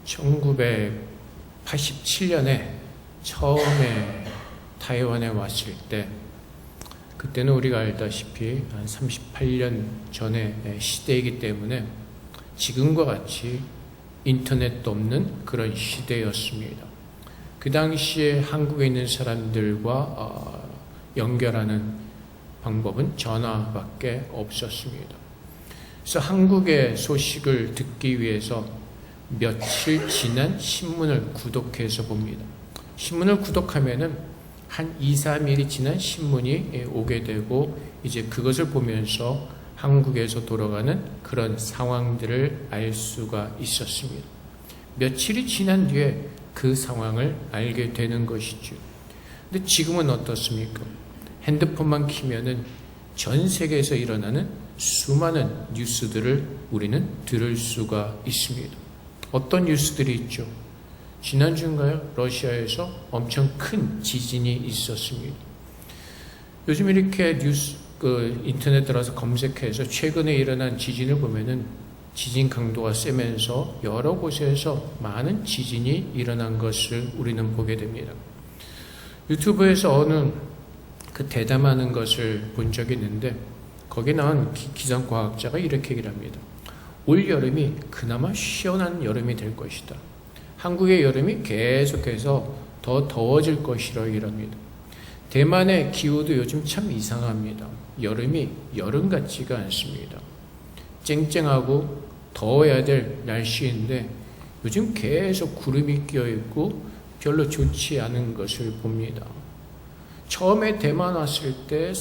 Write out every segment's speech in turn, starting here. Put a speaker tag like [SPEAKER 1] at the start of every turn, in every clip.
[SPEAKER 1] 1987년에 처음에 타이완에 왔을 때, 그때는 우리가 알다시피 한 38년 전의 시대이기 때문에 지금과 같이 인터넷도 없는 그런 시대였습니다. 그 당시에 한국에 있는 사람들과 연결하는 방법은 전화밖에 없었습니다. 그래서 한국의 소식을 듣기 위해서 며칠 지난 신문을 구독해서 봅니다. 신문을 구독하면은 한 2, 3일이 지난 신문이 오게 되고, 이제 그것을 보면서 한국에서 돌아가는 그런 상황들을 알 수가 있었습니다. 며칠이 지난 뒤에 그 상황을 알게 되는 것이죠. 근데 지금은 어떻습니까? 핸드폰만 키면은 전 세계에서 일어나는 수많은 뉴스들을 우리는 들을 수가 있습니다. 어떤 뉴스들이 있죠? 지난주인가요? 러시아에서 엄청 큰 지진이 있었습니다. 요즘 이렇게 인터넷 들어서 검색해서 최근에 일어난 지진을 보면은 지진 강도가 세면서 여러 곳에서 많은 지진이 일어난 것을 우리는 보게 됩니다. 유튜브에서 어느 대담하는 것을 본 적이 있는데, 거기에 나온 기상과학자가 이렇게 얘기를 합니다. 올 여름이 그나마 시원한 여름이 될 것이다. 한국의 여름이 계속해서 더 더워질 것이라고 얘기를 합니다. 대만의 기후도 요즘 참 이상합니다. 여름이 여름 같지가 않습니다. 쨍쨍하고 더워야 될 날씨인데 요즘 계속 구름이 끼어있고 별로 좋지 않은 것을 봅니다. 처음에 대만 왔을 때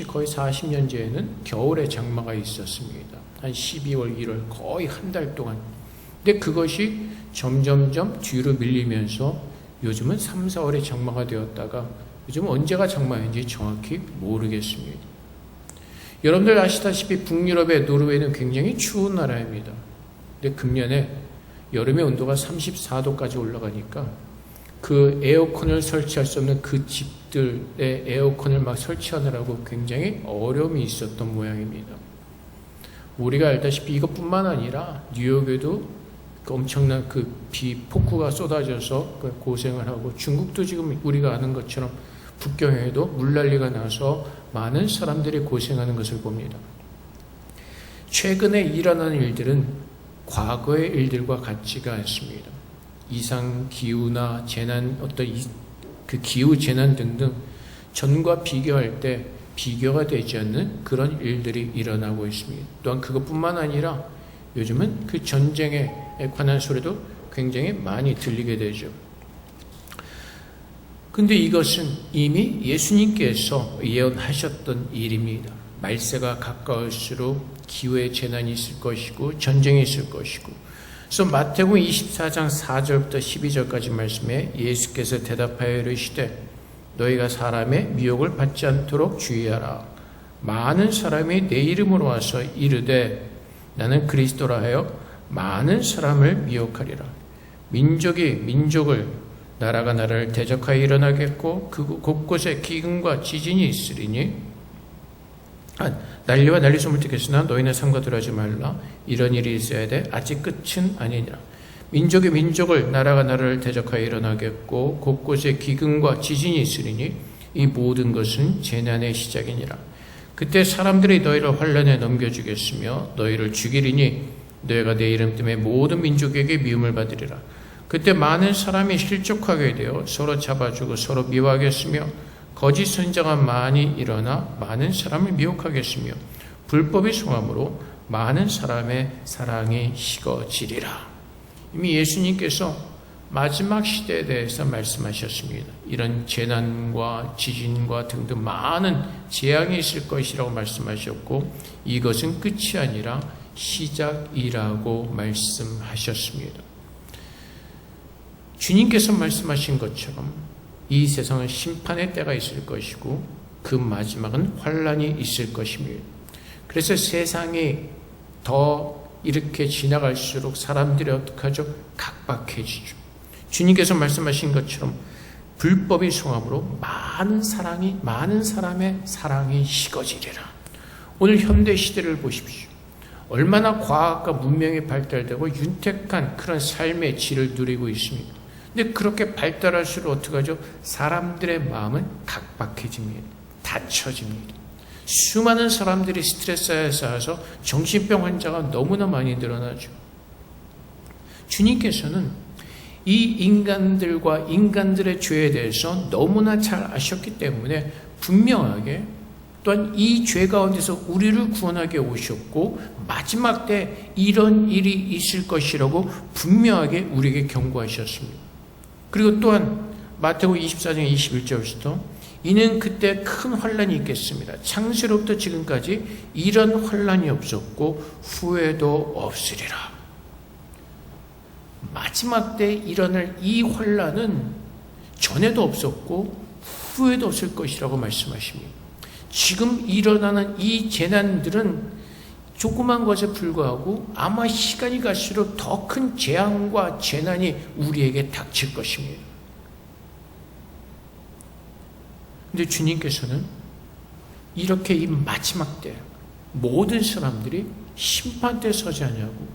[SPEAKER 1] 거의 40년 전에는 겨울에 장마가 있었습니다. 한 12월, 1월 거의 한 달 동안. 근데 그것이 점점점 뒤로 밀리면서 요즘은 3, 4월에 장마가 되었다가 요즘은 언제가 장마인지 정확히 모르겠습니다. 여러분들 아시다시피 북유럽의 노르웨이는 굉장히 추운 나라입니다. 근데 금년에 여름의 온도가 34도까지 올라가니까 그 에어컨을 설치할 수 없는 그 집들의 에어컨을 막 설치하느라고 굉장히 어려움이 있었던 모양입니다. 우리가 알다시피 이것뿐만 아니라 뉴욕에도 엄청난 폭우가 쏟아져서 고생을 하고, 중국도 지금 우리가 아는 것처럼 북경에도 물난리가 나서 많은 사람들이 고생하는 것을 봅니다. 최근에 일어나는 일들은 과거의 일들과 같지가 않습니다. 이상 기후나 재난, 기후 재난 등등 전과 비교할 때 비교가 되지 않는 그런 일들이 일어나고 있습니다. 또한 그것뿐만 아니라 요즘은 그 전쟁에 관한 소리도 굉장히 많이 들리게 되죠. 근데 이것은 이미 예수님께서 예언하셨던 일입니다. 말세가 가까울수록 기후의 재난이 있을 것이고 전쟁이 있을 것이고, 그래서 마태복음 24장 4절부터 12절까지 말씀에 예수께서 대답하여 이르시되 너희가 사람의 미혹을 받지 않도록 주의하라. 많은 사람이 내 이름으로 와서 이르되 나는 그리스도라 하여 많은 사람을 미혹하리라. 민족이 민족을, 나라가 나라를 대적하여 일어나겠고 그 곳곳에 기근과 지진이 있으리니 난리와 난리소문을 듣겠으나 너희는 삼가들하지 말라. 이런 일이 있어야 돼. 아직 끝은 아니니라. 민족이 민족을, 나라가 나라를 대적하여 일어나겠고 곳곳에 기근과 지진이 있으리니 이 모든 것은 재난의 시작이니라. 그때 사람들이 너희를 환난에 넘겨주겠으며 너희를 죽이리니 너희가 내 이름 때문에 모든 민족에게 미움을 받으리라. 그때 많은 사람이 실족하게 되어 서로 잡아주고 서로 미워하겠으며 거짓 선지자가 많이 일어나 많은 사람을 미혹하겠으며 불법이 성함으로 많은 사람의 사랑이 식어지리라. 이미 예수님께서 마지막 시대에 대해서 말씀하셨습니다. 이런 재난과 지진과 등등 많은 재앙이 있을 것이라고 말씀하셨고 이것은 끝이 아니라 시작이라고 말씀하셨습니다. 주님께서 말씀하신 것처럼 이 세상은 심판의 때가 있을 것이고 그 마지막은 환난이 있을 것입니다. 그래서 세상이 더 이렇게 지나갈수록 사람들이 어떻게 하죠? 각박해지죠. 주님께서 말씀하신 것처럼 불법이 성함으로 많은 사람의 사랑이 식어지리라. 오늘 현대 시대를 보십시오. 얼마나 과학과 문명이 발달되고 윤택한 그런 삶의 질을 누리고 있습니다. 근데 그렇게 발달할수록 어떻게 하죠? 사람들의 마음은 각박해집니다. 닫혀집니다. 수많은 사람들이 스트레스에 쌓여서 정신병 환자가 너무나 많이 늘어나죠. 주님께서는 이 인간들과 인간들의 죄에 대해서 너무나 잘 아셨기 때문에 분명하게 또한 이 죄 가운데서 우리를 구원하게 오셨고 마지막 때 이런 일이 있을 것이라고 분명하게 우리에게 경고하셨습니다. 그리고 또한 마태복음 24장 21절부터 이는 그때 큰 환란이 있겠습니다. 창세로부터 지금까지 이런 환란이 없었고 후에도 없으리라. 마지막 때 일어날 이 환란은 전에도 없었고 후에도 없을 것이라고 말씀하십니다. 지금 일어나는 이 재난들은 조그만 것에 불과하고 아마 시간이 갈수록 더 큰 재앙과 재난이 우리에게 닥칠 것입니다. 근데 주님께서는 이렇게 이 마지막 때 모든 사람들이 심판대에 서지 않냐고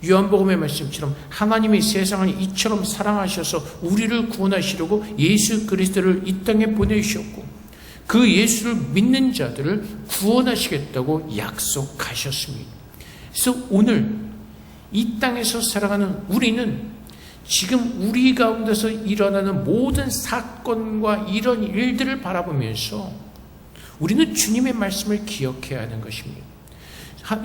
[SPEAKER 1] 요한복음의 말씀처럼 하나님이 세상을 이처럼 사랑하셔서 우리를 구원하시려고 예수 그리스도를 이 땅에 보내주셨고 그 예수를 믿는 자들을 구원하시겠다고 약속하셨습니다. 그래서 오늘 이 땅에서 살아가는 우리는 지금 우리 가운데서 일어나는 모든 사건과 이런 일들을 바라보면서 우리는 주님의 말씀을 기억해야 하는 것입니다.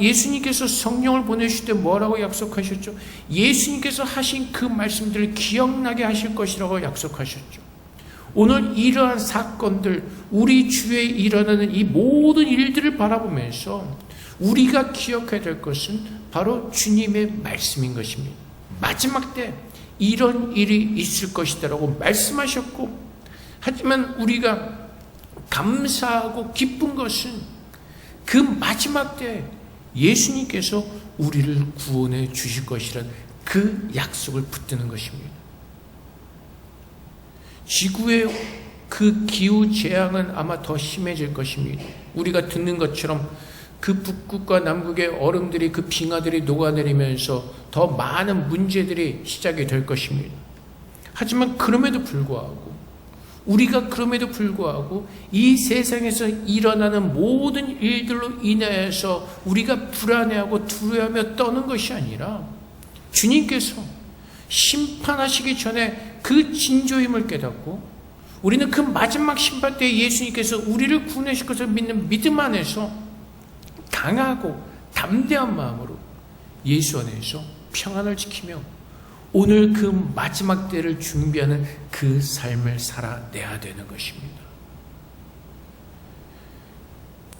[SPEAKER 1] 예수님께서 성령을 보내실 때 뭐라고 약속하셨죠? 예수님께서 하신 그 말씀들을 기억나게 하실 것이라고 약속하셨죠. 오늘 이러한 사건들, 우리 주위에 일어나는 이 모든 일들을 바라보면서 우리가 기억해야 될 것은 바로 주님의 말씀인 것입니다. 마지막 때 이런 일이 있을 것이다라고 말씀하셨고, 하지만 우리가 감사하고 기쁜 것은 그 마지막 때 예수님께서 우리를 구원해 주실 것이라는 그 약속을 붙드는 것입니다. 지구의 그 기후 재앙은 아마 더 심해질 것입니다. 우리가 듣는 것처럼 그 북극과 남극의 얼음들이 그 빙하들이 녹아내리면서 더 많은 문제들이 시작이 될 것입니다. 하지만 그럼에도 불구하고 우리가 그럼에도 불구하고 이 세상에서 일어나는 모든 일들로 인해서 우리가 불안해하고 두려워하며 떠는 것이 아니라 주님께서 심판하시기 전에 그 진조임을 깨닫고 우리는 그 마지막 심판 때 예수님께서 우리를 구원하실 것을 믿는 믿음 안에서 강하고 담대한 마음으로 예수 안에서 평안을 지키며 오늘 그 마지막 때를 준비하는 그 삶을 살아내야 되는 것입니다.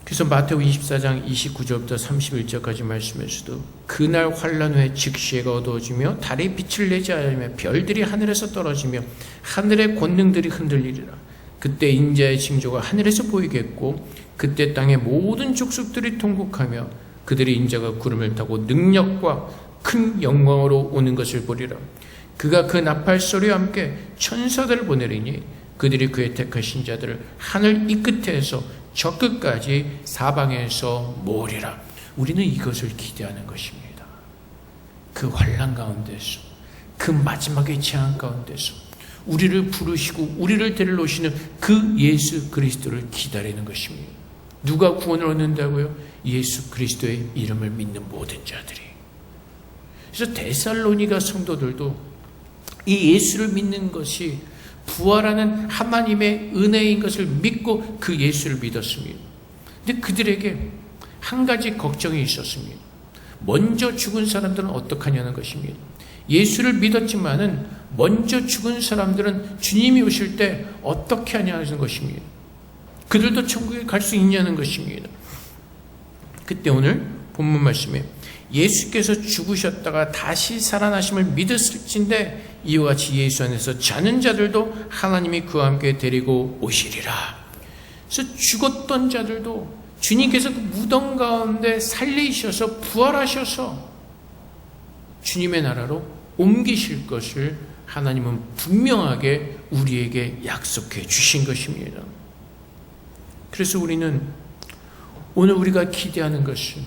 [SPEAKER 1] 그래서 마태복음 24장 29절부터 31절까지 말씀에서도 그날 환란 후에 즉시 해가 어두워지며 달이 빛을 내지 않으며 별들이 하늘에서 떨어지며 하늘의 권능들이 흔들리리라. 그때 인자의 징조가 하늘에서 보이겠고 그때 땅의 모든 족속들이 통곡하며 그들이 인자가 구름을 타고 능력과 큰 영광으로 오는 것을 보리라. 그가 그 나팔 소리와 함께 천사들을 보내리니 그들이 그의 택하신 자들을 하늘 이 끝에서 저 끝까지 사방에서 모으리라. 우리는 이것을 기대하는 것입니다. 그 환난 가운데서, 그 마지막의 재앙 가운데서 우리를 부르시고 우리를 데리러 오시는 그 예수 그리스도를 기다리는 것입니다. 누가 구원을 얻는다고요? 예수 그리스도의 이름을 믿는 모든 자들이. 그래서 데살로니가 성도들도 이 예수를 믿는 것이 부활하는 하나님의 은혜인 것을 믿고 그 예수를 믿었습니다. 근데 그들에게 한 가지 걱정이 있었습니다. 먼저 죽은 사람들은 어떡하냐는 것입니다. 예수를 믿었지만은 먼저 죽은 사람들은 주님이 오실 때 어떻게 하냐는 것입니다. 그들도 천국에 갈 수 있냐는 것입니다. 그때 오늘 본문 말씀에 예수께서 죽으셨다가 다시 살아나심을 믿었을진데 이와 같이 예수 안에서 자는 자들도 하나님이 그와 함께 데리고 오시리라. 그래서 죽었던 자들도 주님께서 그 무덤 가운데 살리셔서 부활하셔서 주님의 나라로 옮기실 것을 하나님은 분명하게 우리에게 약속해 주신 것입니다. 그래서 우리는 오늘 우리가 기대하는 것은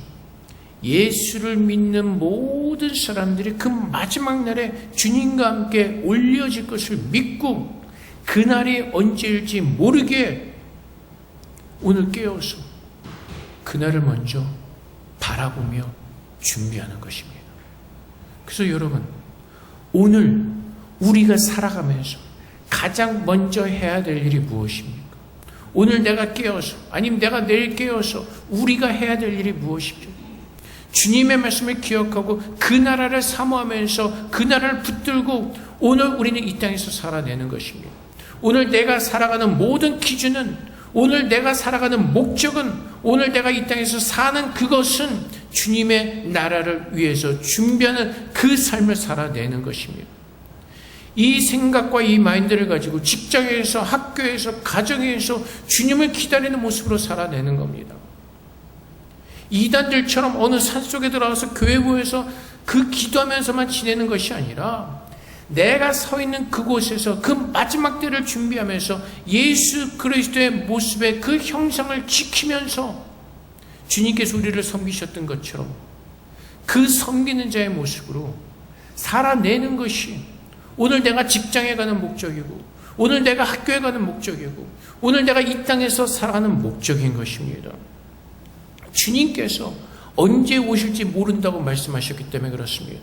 [SPEAKER 1] 예수를 믿는 모든 사람들이 그 마지막 날에 주님과 함께 올려질 것을 믿고 그날이 언제일지 모르게 오늘 깨어서 그날을 먼저 바라보며 준비하는 것입니다. 그래서 여러분, 오늘 우리가 살아가면서 가장 먼저 해야 될 일이 무엇입니까? 오늘 내가 깨어서, 아니면 내가 내일 깨어서 우리가 해야 될 일이 무엇입니까? 주님의 말씀을 기억하고 그 나라를 사모하면서 그 나라를 붙들고 오늘 우리는 이 땅에서 살아내는 것입니다. 오늘 내가 살아가는 모든 기준은, 오늘 내가 살아가는 목적은, 오늘 내가 이 땅에서 사는 그것은 주님의 나라를 위해서 준비하는 그 삶을 살아내는 것입니다. 이 생각과 이 마인드를 가지고 직장에서, 학교에서, 가정에서 주님을 기다리는 모습으로 살아내는 겁니다. 이단들처럼 어느 산속에 들어가서 교회 모여서 그 기도하면서만 지내는 것이 아니라 내가 서 있는 그곳에서 그 마지막 때를 준비하면서 예수 그리스도의 모습의 그 형상을 지키면서 주님께서 우리를 섬기셨던 것처럼 그 섬기는 자의 모습으로 살아내는 것이 오늘 내가 직장에 가는 목적이고, 오늘 내가 학교에 가는 목적이고, 오늘 내가 이 땅에서 살아가는 목적인 것입니다. 주님께서 언제 오실지 모른다고 말씀하셨기 때문에 그렇습니다.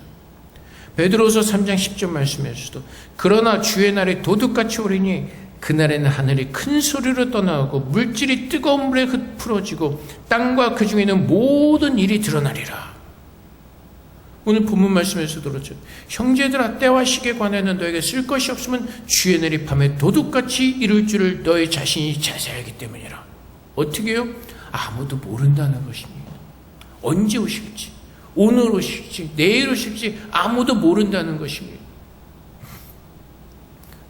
[SPEAKER 1] 베드로서 3장 10절 말씀에서도 그러나 주의 날이 도둑같이 오리니 그날에는 하늘이 큰 소리로 떠나오고 물질이 뜨거운 물에 흩풀어지고 땅과 그 중에 있는 모든 일이 드러나리라. 오늘 본문 말씀에서도 그렇죠. 형제들아, 때와 시기에 관해는 너에게 쓸 것이 없으면 주의 날이 밤에 도둑같이 이룰 줄을 너희 자신이 잘 알기 때문이라. 어떻게 해요? 아무도 모른다는 것입니다. 언제 오실지, 오늘 오실지, 내일 오실지 아무도 모른다는 것입니다.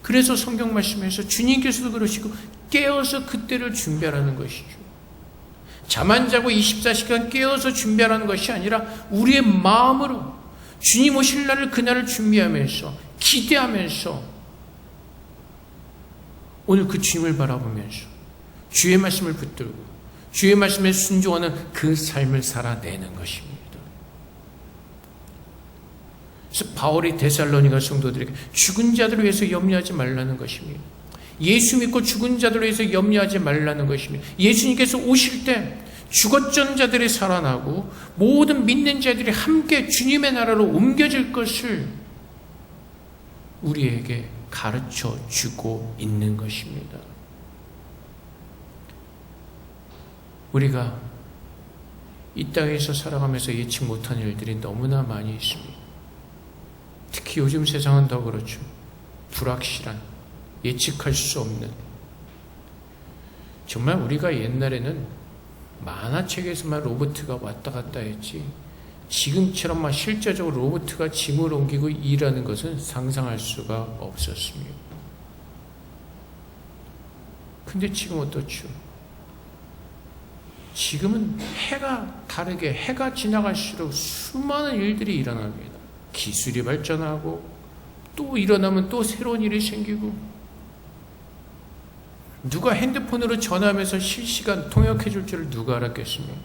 [SPEAKER 1] 그래서 성경 말씀에서 주님께서도 그러시고 깨어서 그때를 준비하라는 것이죠. 잠 안 자고 24시간 깨어서 준비하라는 것이 아니라 우리의 마음으로 주님 오실 날을, 그날을 준비하면서 기대하면서 오늘 그 주님을 바라보면서 주의 말씀을 붙들고 주의 말씀에 순종하는 그 삶을 살아내는 것입니다. 그래서 바울이 데살로니가 성도들에게 죽은 자들을 위해서 염려하지 말라는 것입니다. 예수 믿고 죽은 자들을 위해서 염려하지 말라는 것입니다. 예수님께서 오실 때 죽었던 자들이 살아나고 모든 믿는 자들이 함께 주님의 나라로 옮겨질 것을 우리에게 가르쳐 주고 있는 것입니다. 우리가 이 땅에서 살아가면서 예측 못한 일들이 너무나 많이 있습니다. 특히 요즘 세상은 더 그렇죠. 불확실한, 예측할 수 없는. 정말 우리가 옛날에는 만화책에서만 로봇가 왔다 갔다 했지 지금처럼 막 실제적으로 로봇가 짐을 옮기고 일하는 것은 상상할 수가 없었습니다. 근데 지금 어떻죠? 지금은 해가 다르게, 해가 지나갈수록 수많은 일들이 일어납니다. 기술이 발전하고 또 일어나면 또 새로운 일이 생기고, 누가 핸드폰으로 전화하면서 실시간 통역해 줄 줄을 누가 알았겠습니까?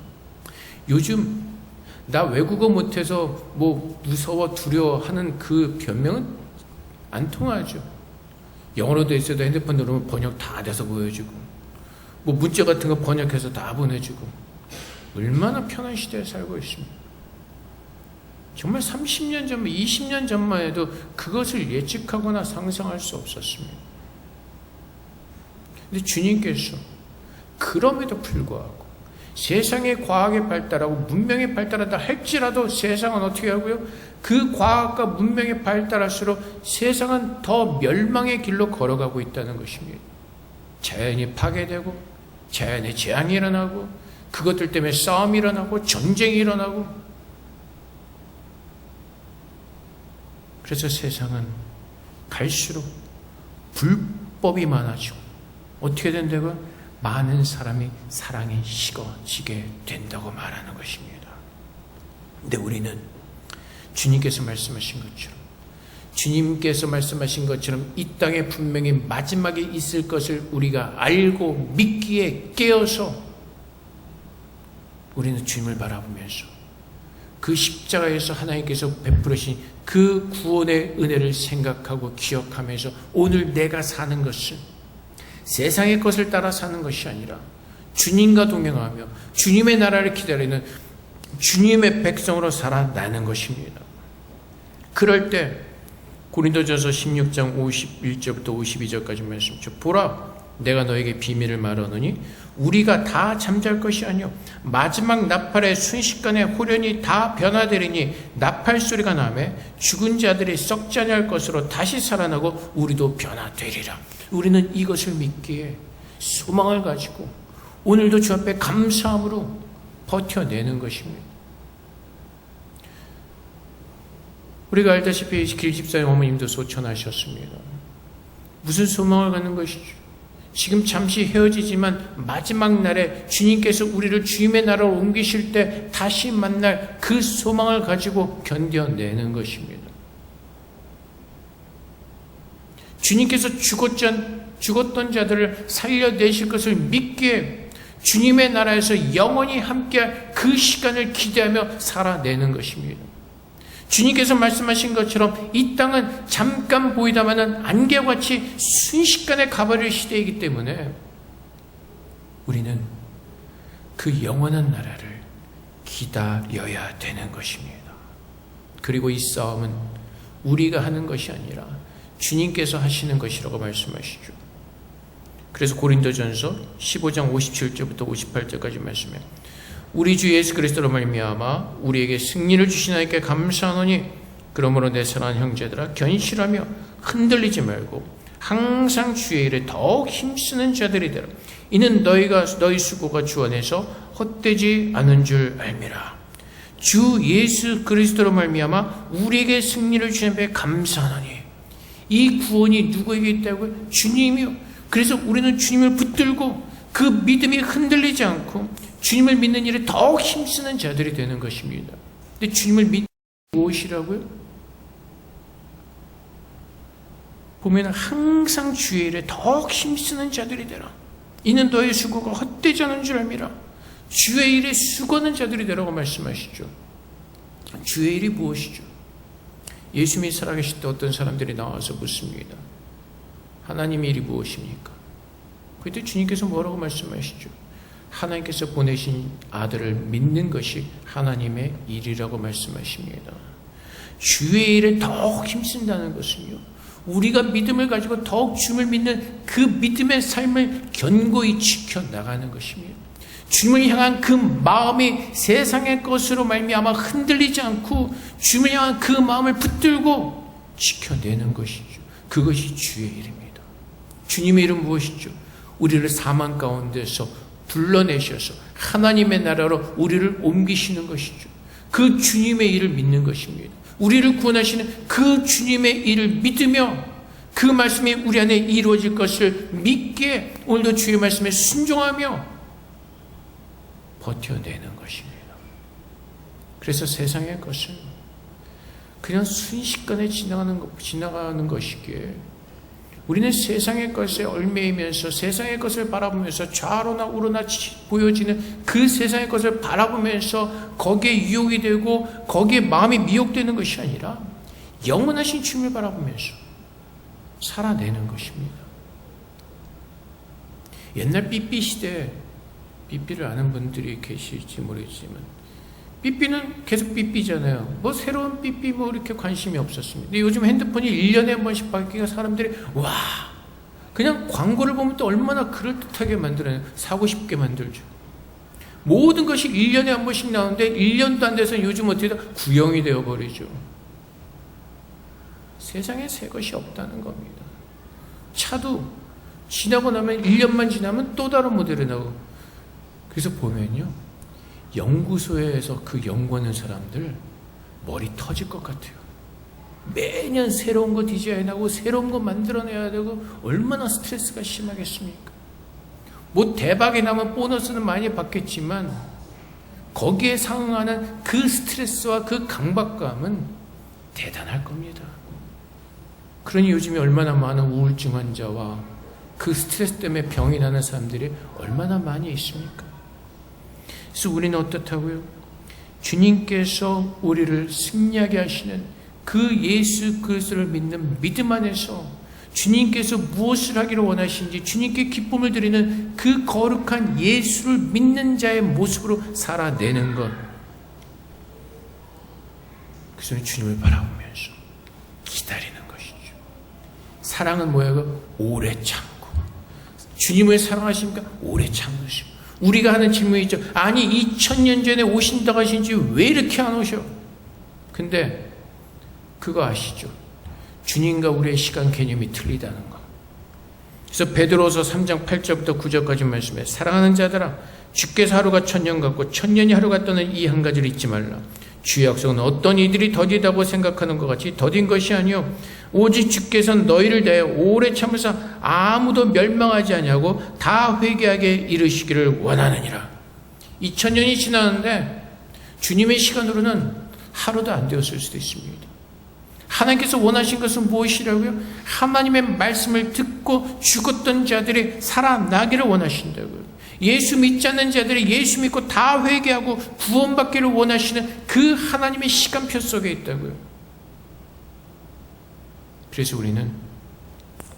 [SPEAKER 1] 요즘 나 외국어 못해서 뭐 무서워 두려워하는 그 변명은 안 통하죠. 영어로 돼 있어도 핸드폰 누르면 번역 다 돼서 보여주고, 뭐 문자 같은 거 번역해서 다 보내주고, 얼마나 편한 시대에 살고 있습니다. 정말 30년 전, 20년 전만 해도 그것을 예측하거나 상상할 수 없었습니다. 근데 주님께서 그럼에도 불구하고 세상의 과학이 발달하고 문명이 발달한다 할지라도 세상은 어떻게 하고요? 그 과학과 문명이 발달할수록 세상은 더 멸망의 길로 걸어가고 있다는 것입니다. 자연이 파괴되고 자연의 재앙이 일어나고 그것들 때문에 싸움이 일어나고 전쟁이 일어나고, 그래서 세상은 갈수록 불법이 많아지고 어떻게 된다고요? 많은 사람이 사랑에 식어지게 된다고 말하는 것입니다. 근데 우리는 주님께서 말씀하신 것처럼 이 땅에 분명히 마지막에 있을 것을 우리가 알고 믿기에 깨어서 우리는 주님을 바라보면서 그 십자가에서 하나님께서 베풀으신 그 구원의 은혜를 생각하고 기억하면서 오늘 내가 사는 것은 세상의 것을 따라 사는 것이 아니라 주님과 동행하며 주님의 나라를 기다리는 주님의 백성으로 살아나는 것입니다. 그럴 때 고린도전서 16장 51절부터 52절까지 말씀이죠. 보라, 내가 너에게 비밀을 말하노니 우리가 다 잠잘 것이 아니요 마지막 나팔의 순식간에 호련히 다 변화되리니 나팔 소리가 나매 죽은 자들이 썩지 아니할 것으로 다시 살아나고 우리도 변화되리라. 우리는 이것을 믿기에 소망을 가지고 오늘도 주 앞에 감사함으로 버텨내는 것입니다. 우리가 알다시피 길집사의 어머님도 소천하셨습니다. 무슨 소망을 갖는 것이죠? 지금 잠시 헤어지지만 마지막 날에 주님께서 우리를 주님의 나라로 옮기실 때 다시 만날 그 소망을 가지고 견뎌내는 것입니다. 주님께서 죽었던 자들을 살려내실 것을 믿기에 주님의 나라에서 영원히 함께할 그 시간을 기대하며 살아내는 것입니다. 주님께서 말씀하신 것처럼 이 땅은 잠깐 보이다마는 안개같이 순식간에 가버릴 시대이기 때문에 우리는 그 영원한 나라를 기다려야 되는 것입니다. 그리고 이 싸움은 우리가 하는 것이 아니라 주님께서 하시는 것이라고 말씀하시죠. 그래서 고린도전서 15장 57절부터 58절까지 말씀해 우리 주 예수 그리스도로 말미암아 우리에게 승리를 주신 하나님께 감사하노니 그러므로 내 사랑하는 형제들아 견실하며 흔들리지 말고 항상 주의 일에 더욱 힘쓰는 자들이 되라. 이는 너희 수고가 주 안에서 헛되지 않은 줄 알미라. 주 예수 그리스도로 말미암아 우리에게 승리를 주신 하나님께 감사하노니 이 구원이 누구에게 있다고요? 주님이요. 그래서 우리는 주님을 붙들고 그 믿음이 흔들리지 않고 주님을 믿는 일에 더욱 힘쓰는 자들이 되는 것입니다. 근데 주님을 믿는 무엇이라고요? 보면 항상 주의 일에 더욱 힘쓰는 자들이 되라. 이는 너의 수고가 헛되지 않은 줄 알미라. 주의 일에 수고하는 자들이 되라고 말씀하시죠. 주의 일이 무엇이죠? 예수님이 살아계실 때 어떤 사람들이 나와서 묻습니다. 하나님의 일이 무엇입니까? 그때 주님께서 뭐라고 말씀하시죠? 하나님께서 보내신 아들을 믿는 것이 하나님의 일이라고 말씀하십니다. 주의 일에 더욱 힘쓴다는 것은요, 우리가 믿음을 가지고 더욱 주님을 믿는 그 믿음의 삶을 견고히 지켜나가는 것입니다. 주님을 향한 그 마음이 세상의 것으로 말미암아 흔들리지 않고 주님을 향한 그 마음을 붙들고 지켜내는 것이죠. 그것이 주의 일입니다. 주님의 일은 무엇이죠? 우리를 사망 가운데서 불러내셔서 하나님의 나라로 우리를 옮기시는 것이죠. 그 주님의 일을 믿는 것입니다. 우리를 구원하시는 그 주님의 일을 믿으며 그 말씀이 우리 안에 이루어질 것을 믿기에 오늘도 주의 말씀에 순종하며 버텨내는 것입니다. 그래서 세상의 것은 그냥 순식간에 지나가는 것이기에 우리는 세상의 것에 얽매이면서 세상의 것을 바라보면서 좌로나 우로나 보여지는 그 세상의 것을 바라보면서 거기에 유혹이 되고 거기에 마음이 미혹되는 것이 아니라 영원하신 주님을 바라보면서 살아내는 것입니다. 옛날 삐삐 시대에 삐삐를 아는 분들이 계실지 모르겠지만 삐삐는 계속 삐삐잖아요. 뭐 새로운 삐삐 뭐 이렇게 관심이 없었습니다. 근데 요즘 핸드폰이 1년에 한 번씩 바뀌니까 사람들이 와 그냥 광고를 보면 또 얼마나 그럴듯하게 만들어요. 사고 싶게 만들죠. 모든 것이 1년에 한 번씩 나오는데 1년도 안 돼서 요즘 어떻게 구형이 되어버리죠. 세상에 새 것이 없다는 겁니다. 차도 지나고 나면 1년만 지나면 또 다른 모델이 나오고 그래서 보면요. 연구소에서 그 연구하는 사람들 머리 터질 것 같아요. 매년 새로운 거 디자인하고 새로운 거 만들어내야 되고 얼마나 스트레스가 심하겠습니까? 뭐 대박이 나면 보너스는 많이 받겠지만 거기에 상응하는 그 스트레스와 그 강박감은 대단할 겁니다. 그러니 요즘에 얼마나 많은 우울증 환자와 그 스트레스 때문에 병이 나는 사람들이 얼마나 많이 있습니까? 그래서 우리는 어떻다고요? 주님께서 우리를 승리하게 하시는 그 예수 그리스도를 믿는 믿음 안에서 주님께서 무엇을 하기를 원하시는지 주님께 기쁨을 드리는 그 거룩한 예수를 믿는 자의 모습으로 살아내는 것. 그래서 주님을 바라보면서 기다리는 것이죠. 사랑은 뭐예요? 오래 참고. 주님을 사랑하십니까? 오래 참으시고. 우리가 하는 질문이 있죠. 아니 2000년 전에 오신다고 하신지 왜 이렇게 안 오셔? 근데 그거 아시죠? 주님과 우리의 시간 개념이 틀리다는 거. 그래서 베드로서 3장 8절부터 9절까지 말씀에 사랑하는 자들아 주께서 하루가 1000년 같고 1000년이 하루 같다는 이 한 가지를 잊지 말라. 주의 약속은 어떤 이들이 더디다고 생각하는 것 같이 더딘 것이 아니요 오직 주께서는 너희를 대하여 오래 참으사 아무도 멸망하지 아니하고 다 회개하게 이르시기를 원하느니라. 2000년이 지났는데 주님의 시간으로는 하루도 안 되었을 수도 있습니다. 하나님께서 원하신 것은 무엇이라고요? 하나님의 말씀을 듣고 죽었던 자들이 살아나기를 원하신다고요. 예수 믿지 않는 자들이 예수 믿고 다 회개하고 구원받기를 원하시는 그 하나님의 시간표 속에 있다고요. 그래서 우리는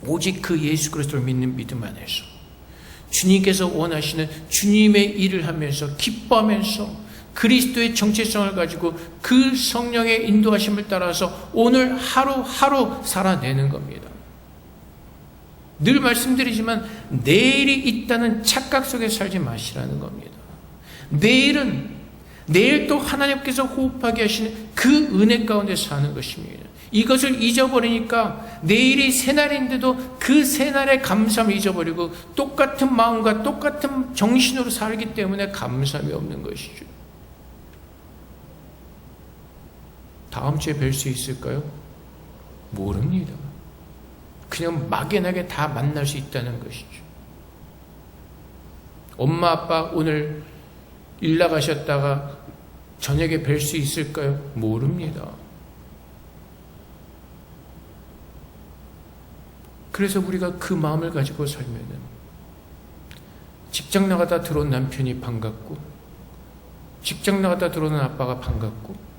[SPEAKER 1] 오직 그 예수 그리스도를 믿는 믿음 안에서 주님께서 원하시는 주님의 일을 하면서 기뻐하면서 그리스도의 정체성을 가지고 그 성령의 인도하심을 따라서 오늘 하루하루 살아내는 겁니다. 늘 말씀드리지만 내일이 있다는 착각 속에 살지 마시라는 겁니다. 내일 또 하나님께서 호흡하게 하시는 그 은혜 가운데 사는 것입니다. 이것을 잊어버리니까 내일이 새날인데도 그 새날의 감사함을 잊어버리고 똑같은 마음과 똑같은 정신으로 살기 때문에 감사함이 없는 것이죠. 다음 주에 뵐 수 있을까요? 모릅니다. 그냥 막연하게 다 만날 수 있다는 것이죠. 엄마 아빠 오늘 일 나가셨다가 저녁에 뵐 수 있을까요? 모릅니다. 그래서 우리가 그 마음을 가지고 살면은 직장 나가다 들어온 남편이 반갑고 직장 나가다 들어오는 아빠가 반갑고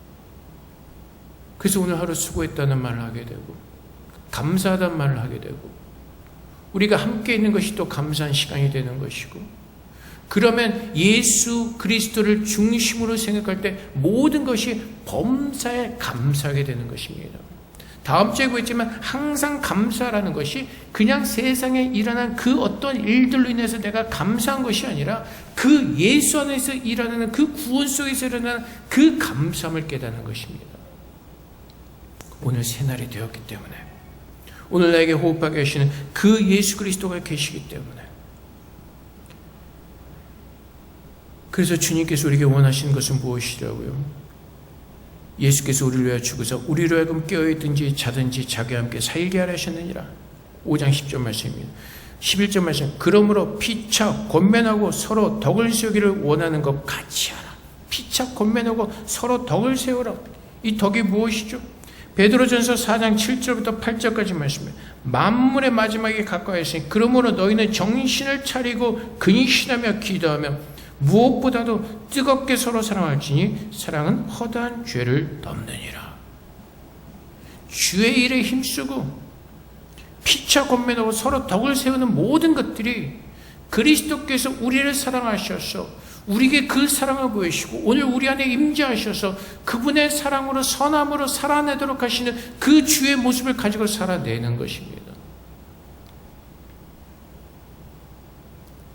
[SPEAKER 1] 그래서 오늘 하루 수고했다는 말을 하게 되고 감사하다는 말을 하게 되고 우리가 함께 있는 것이 또 감사한 시간이 되는 것이고 그러면 예수 그리스도를 중심으로 생각할 때 모든 것이 범사에 감사하게 되는 것입니다. 다음 주에 보였지만 항상 감사라는 것이 그냥 세상에 일어난 그 어떤 일들로 인해서 내가 감사한 것이 아니라 그 예수 안에서 일어나는 그 구원 속에서 일어나는 그 감사함을 깨닫는 것입니다. 오늘 새날이 되었기 때문에 오늘 나에게 호흡하게 하시는 그 예수 그리스도가 계시기 때문에 그래서 주님께서 우리에게 원하시는 것은 무엇이라고요? 예수께서 우리를 위하여 죽으사 우리로 하여금 깨어있든지 자든지 자기와 함께 살게 하려 하셨느니라. 5장 10절 말씀입니다. 11절 말씀 그러므로 피차 권면하고 서로 덕을 세우기를 원하는 것 같이 하라. 피차 권면하고 서로 덕을 세우라. 이 덕이 무엇이죠? 베드로전서 4장 7절부터 8절까지 말씀입니다. 만물의 마지막에 가까이했으니 그러므로 너희는 정신을 차리고 근신하며 기도하며 무엇보다도 뜨겁게 서로 사랑할지니 사랑은 허다한 죄를 덮느니라. 주의 일에 힘쓰고 피차 권면하고 서로 덕을 세우는 모든 것들이 그리스도께서 우리를 사랑하셔서 우리에게 그 사랑을 보이시고 오늘 우리 안에 임재하셔서 그분의 사랑으로 선함으로 살아내도록 하시는 그 주의 모습을 가지고 살아내는 것입니다.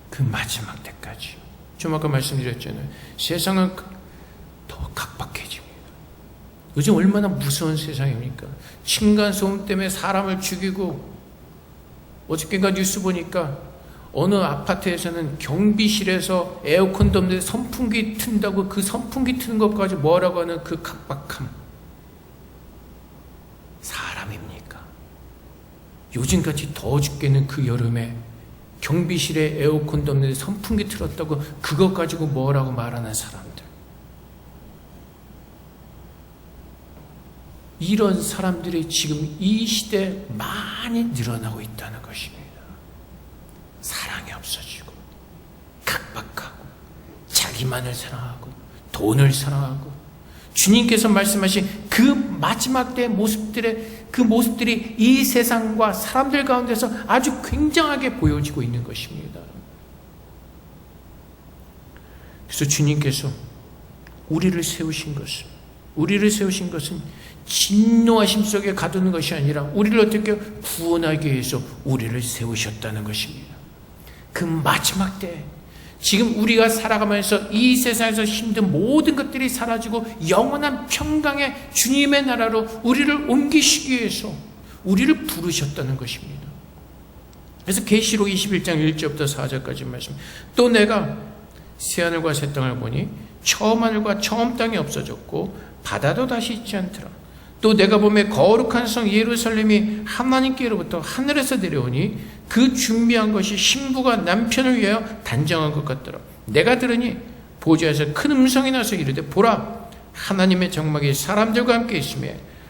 [SPEAKER 1] 그 마지막 때까지. 좀 아까 말씀드렸잖아요. 세상은 더 각박해집니다. 요즘 얼마나 무서운 세상입니까? 층간소음 때문에 사람을 죽이고 어저께인가 뉴스 보니까 어느 아파트에서는 경비실에서 에어컨도 없는데 선풍기 튼다고 그 선풍기 트는 것까지 뭐라고 하는 그 각박함. 사람입니까? 요즘같이 더워 죽겠는 그 여름에 경비실에 에어컨도 없는데 선풍기 틀었다고 그것 가지고 뭐라고 말하는 사람들. 이런 사람들이 지금 이 시대에 많이 늘어나고 있다는 것입니다. 사랑이 없어지고 각박하고 자기만을 사랑하고 돈을 사랑하고 주님께서 말씀하신 그 마지막 때의 그 모습들이 이 세상과 사람들 가운데서 아주 굉장하게 보여지고 있는 것입니다. 그래서 주님께서 우리를 세우신 것은 진노하심 속에 가두는 것이 아니라 우리를 어떻게 구원하기 위해서 우리를 세우셨다는 것입니다. 그 마지막 때 지금 우리가 살아가면서 이 세상에서 힘든 모든 것들이 사라지고 영원한 평강의 주님의 나라로 우리를 옮기시기 위해서 우리를 부르셨다는 것입니다. 그래서 계시록 21장 1절부터 4절까지 말씀. 또 내가 새하늘과 새 땅을 보니 처음 하늘과 처음 땅이 없어졌고 바다도 다시 있지 않더라. 또 내가 보매 거룩한 성 예루살렘이 하나님께로부터 하늘에서 내려오니 그 준비한 것이 신부가 남편을 위하여 단정한 것 같더라. 내가 들으니 보좌에서 큰 음성이 나서 이르되 보라 하나님의 장막이 사람들과 함께 있으며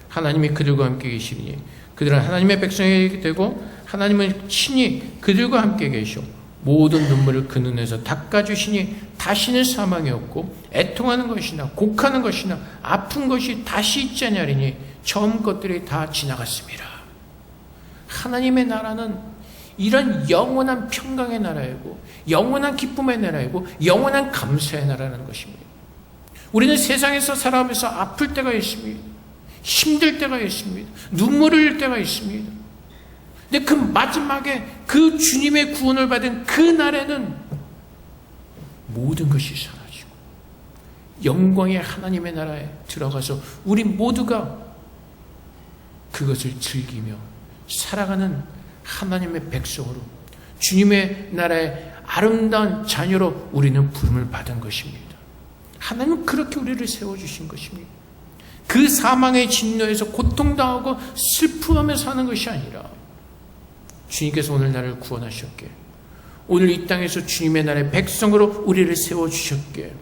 [SPEAKER 1] 하나님이 그들과 함께 계시니 그들은 하나님의 백성이 되고 하나님은 친히 그들과 함께 계시오. 모든 눈물을 그 눈에서 닦아주시니 다시는 사망이 없고 애통하는 것이나 곡하는 것이나 아픈 것이 다시 있지 아니하리니 처음 것들이 다 지나갔습니다. 하나님의 나라는 이런 영원한 평강의 나라이고 영원한 기쁨의 나라이고 영원한 감사의 나라라는 것입니다. 우리는 세상에서 살아가면서 아플 때가 있습니다. 힘들 때가 있습니다. 눈물을 흘릴 때가 있습니다. 근데 그 마지막에 그 주님의 구원을 받은 그 날에는 모든 것이 사라지고 영광의 하나님의 나라에 들어가서 우리 모두가 그것을 즐기며 살아가는 하나님의 백성으로 주님의 나라의 아름다운 자녀로 우리는 부름을 받은 것입니다. 하나님은 그렇게 우리를 세워주신 것입니다. 그 사망의 진노에서 고통당하고 슬퍼하며 사는 것이 아니라 주님께서 오늘 나를 구원하셨기에 오늘 이 땅에서 주님의 나라의 백성으로 우리를 세워주셨기에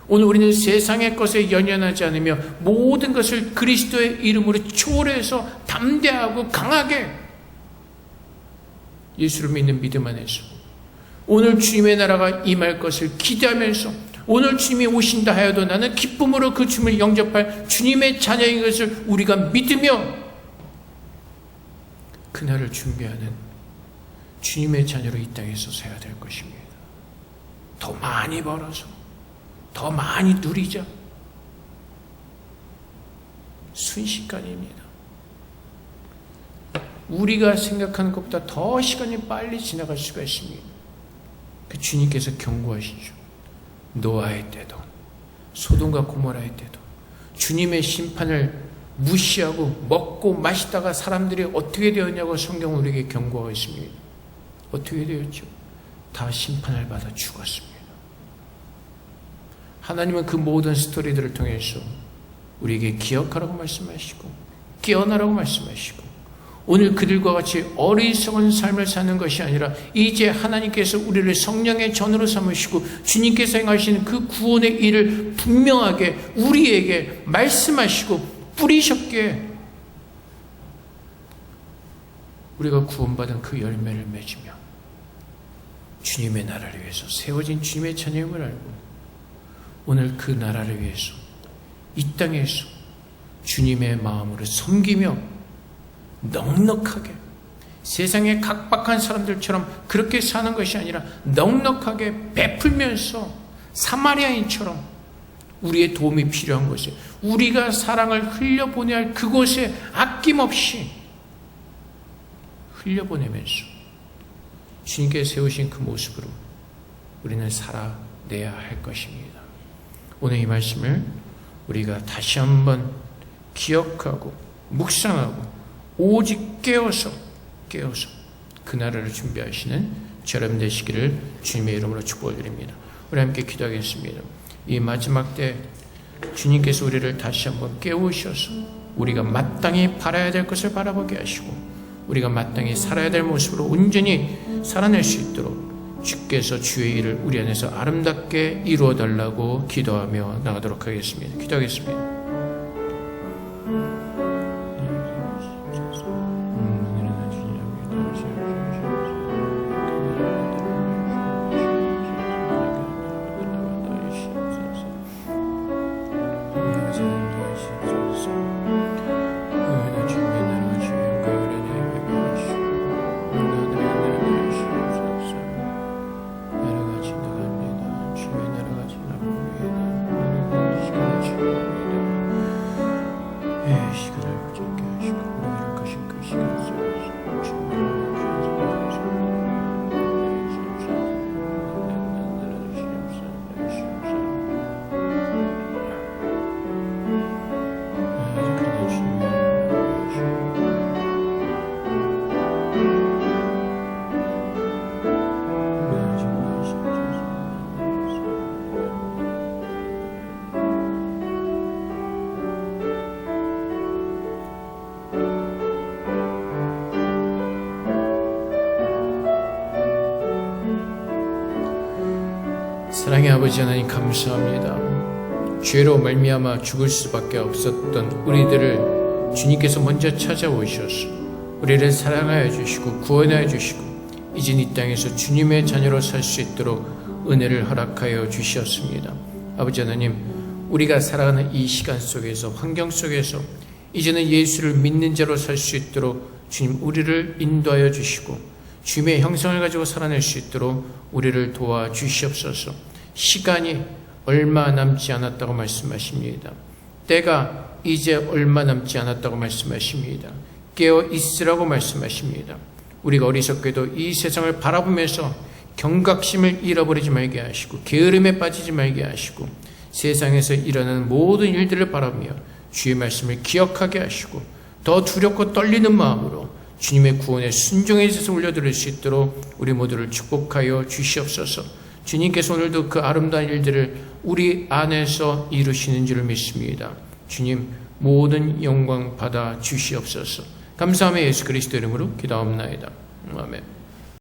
[SPEAKER 1] 오늘 우리는 세상의 것에 연연하지 않으며 모든 것을 그리스도의 이름으로 초월해서 담대하고 강하게 예수를 믿는 믿음 안에서 오늘 주님의 나라가 임할 것을 기대하면서 오늘 주님이 오신다 하여도 나는 기쁨으로 그 주님을 영접할 주님의 자녀인 것을 우리가 믿으며 그날을 준비하는 주님의 자녀로 이 땅에서 살아야 될 것입니다. 더 많이 벌어서 더 많이 누리자. 순식간입니다. 우리가 생각하는 것보다 더 시간이 빨리 지나갈 수가 있습니다. 그 주님께서 경고하시죠. 노아의 때도 소돔과 고모라의 때도 주님의 심판을 무시하고 먹고 마시다가 사람들이 어떻게 되었냐고 성경은 우리에게 경고하고 있습니다. 어떻게 되었죠? 다 심판을 받아 죽었습니다. 하나님은 그 모든 스토리들을 통해서 우리에게 기억하라고 말씀하시고 깨어나라고 말씀하시고 오늘 그들과 같이 어리석은 삶을 사는 것이 아니라 이제 하나님께서 우리를 성령의 전으로 삼으시고 주님께서 행하시는 그 구원의 일을 분명하게 우리에게 말씀하시고 뿌리셨기에 우리가 구원받은 그 열매를 맺으며 주님의 나라를 위해서 세워진 주님의 자녀임을 알고 오늘 그 나라를 위해서 이 땅에서 주님의 마음으로 섬기며 넉넉하게 세상의 각박한 사람들처럼 그렇게 사는 것이 아니라 넉넉하게 베풀면서 사마리아인처럼 우리의 도움이 필요한 곳에 우리가 사랑을 흘려보내야 할 그곳에 아낌없이 흘려보내면서 주님께 세우신 그 모습으로 우리는 살아내야 할 것입니다. 오늘 이 말씀을 우리가 다시 한번 기억하고 묵상하고 오직 깨어서 그 나라를 준비하시는 저렴 되시기를 주님의 이름으로 축복을 드립니다. 우리 함께 기도하겠습니다. 이 마지막 때 주님께서 우리를 다시 한번 깨우셔서 우리가 마땅히 바라야 될 것을 바라보게 하시고 우리가 마땅히 살아야 될 모습으로 온전히 살아낼 수 있도록 주께서 주의 일을 우리 안에서 아름답게 이루어 달라고 기도하며 나가도록 하겠습니다. 기도하겠습니다. 사랑의 아버지 하나님 감사합니다. 죄로 말미암아 죽을 수밖에 없었던 우리들을 주님께서 먼저 찾아오셔서 우리를 사랑하여 주시고 구원하여 주시고 이젠 이 땅에서 주님의 자녀로 살 수 있도록 은혜를 허락하여 주셨습니다. 아버지 하나님, 우리가 살아가는 이 시간 속에서, 환경 속에서 이제는 예수를 믿는 자로 살 수 있도록 주님 우리를 인도하여 주시고 주님의 형상을 가지고 살아낼 수 있도록 우리를 도와주시옵소서. 시간이 얼마 남지 않았다고 말씀하십니다. 때가 이제 얼마 남지 않았다고 말씀하십니다. 깨어 있으라고 말씀하십니다. 우리가 어리석게도 이 세상을 바라보면서 경각심을 잃어버리지 말게 하시고 게으름에 빠지지 말게 하시고 세상에서 일어나는 모든 일들을 바라보며 주의 말씀을 기억하게 하시고 더 두렵고 떨리는 마음으로 주님의 구원에 순종해서 올려드릴 수 있도록 우리 모두를 축복하여 주시옵소서. 주님께서 오늘도 그 아름다운 일들을 우리 안에서 이루시는 줄을 믿습니다. 주님, 모든 영광 받아 주시옵소서. 감사하며 예수 그리스도 이름으로 기도합나이다. 아멘.